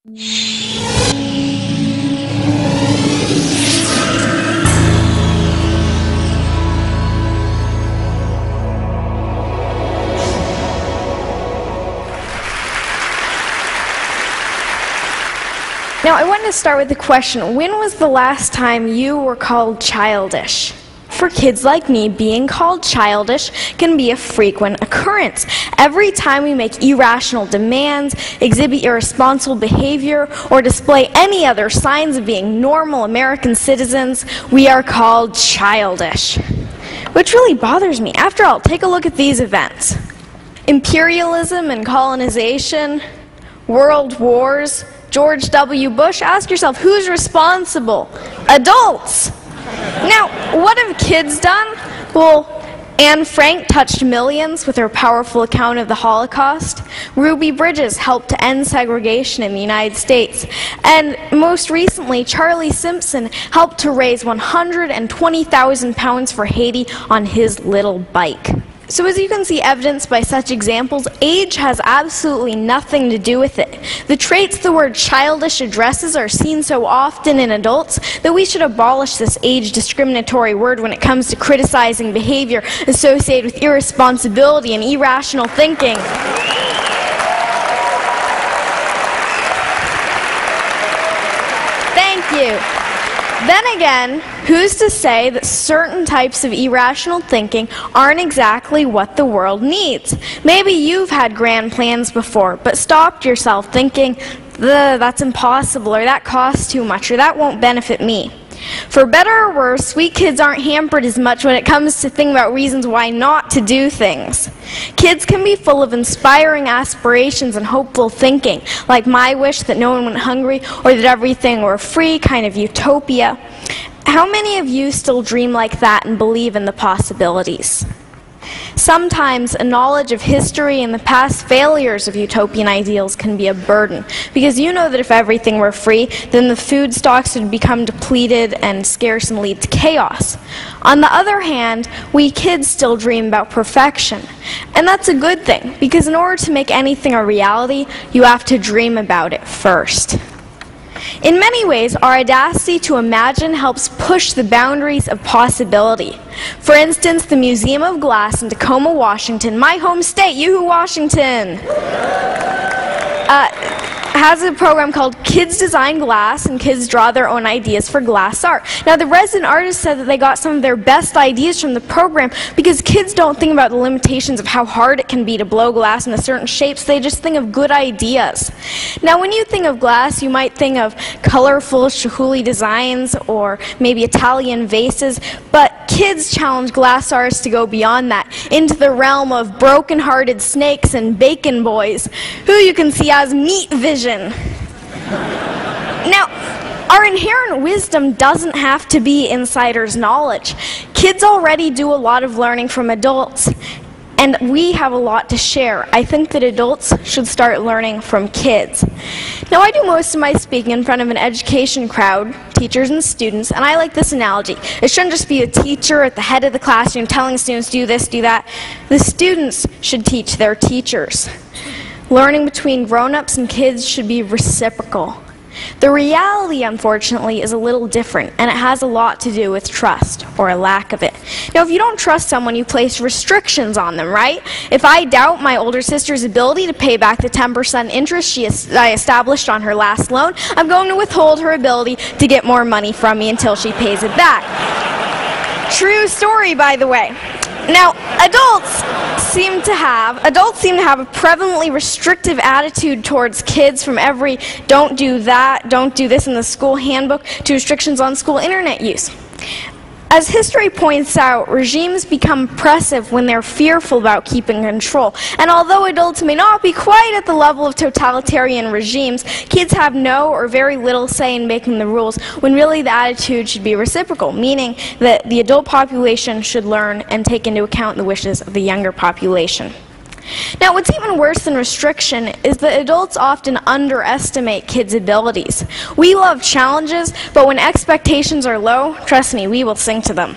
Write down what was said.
Now, I wanted to start with the question, when was the last time you were called childish? For kids like me, being called childish can be a frequent occurrence. Every time we make irrational demands, exhibit irresponsible behavior, or display any other signs of being normal American citizens, we are called childish. Which really bothers me. After all, take a look at these events. Imperialism and colonization, world wars, George W. Bush. Ask yourself, who's responsible? Adults! Now, what have kids done? Well, Anne Frank touched millions with her powerful account of the Holocaust. Ruby Bridges helped to end segregation in the United States. And most recently, Charlie Simpson helped to raise 120,000 pounds for Haiti on his little bike. So as you can see evidenced by such examples, age has absolutely nothing to do with it. The traits the word childish addresses are seen so often in adults that we should abolish this age discriminatory word when it comes to criticizing behavior associated with irresponsibility and irrational thinking. Thank you. Then again, who's to say that certain types of irrational thinking aren't exactly what the world needs? Maybe you've had grand plans before, but stopped yourself thinking, that's impossible, or that costs too much, or that won't benefit me. For better or worse, sweet kids aren't hampered as much when it comes to thinking about reasons why not to do things. Kids can be full of inspiring aspirations and hopeful thinking, like my wish that no one went hungry or that everything were free, kind of utopia. How many of you still dream like that and believe in the possibilities? Sometimes a knowledge of history and the past failures of utopian ideals can be a burden, because you know that if everything were free, then the food stocks would become depleted and scarce and lead to chaos. On the other hand, we kids still dream about perfection. And that's a good thing, because in order to make anything a reality, you have to dream about it first. In many ways, our audacity to imagine helps push the boundaries of possibility. For instance, the Museum of Glass in Tacoma, Washington, my home state, yoo-hoo, Washington, has a program called Kids Design Glass, and kids draw their own ideas for glass art. Now, the resident artist said that they got some of their best ideas from the program because kids don't think about the limitations of how hard it can be to blow glass into certain shapes. They just think of good ideas. Now, when you think of glass, you might think of colorful Chihuly designs or maybe Italian vases, but kids challenge glass artists to go beyond that, into the realm of broken-hearted snakes and bacon boys, who you can see as meat vision. Now, our inherent wisdom doesn't have to be insider's knowledge. Kids already do a lot of learning from adults, and we have a lot to share. I think that adults should start learning from kids. Now, I do most of my speaking in front of an education crowd, teachers and students, and I like this analogy. It shouldn't just be a teacher at the head of the classroom telling students, do this, do that. The students should teach their teachers. Learning between grown-ups and kids should be reciprocal. The reality, unfortunately, is a little different, and it has a lot to do with trust, or a lack of it. Now, if you don't trust someone, you place restrictions on them, right? If I doubt my older sister's ability to pay back the 10% interest I established on her last loan, I'm going to withhold her ability to get more money from me until she pays it back. True story, by the way. Now, adults seem to have a prevalently restrictive attitude towards kids, from every don't do that, don't do this in the school handbook, to restrictions on school internet use. As history points out, regimes become oppressive when they're fearful about keeping control. And although adults may not be quite at the level of totalitarian regimes, kids have no or very little say in making the rules, when really the attitude should be reciprocal, meaning that the adult population should learn and take into account the wishes of the younger population. Now, what's even worse than restriction is that adults often underestimate kids' abilities. We love challenges, but when expectations are low, trust me, we will sink to them.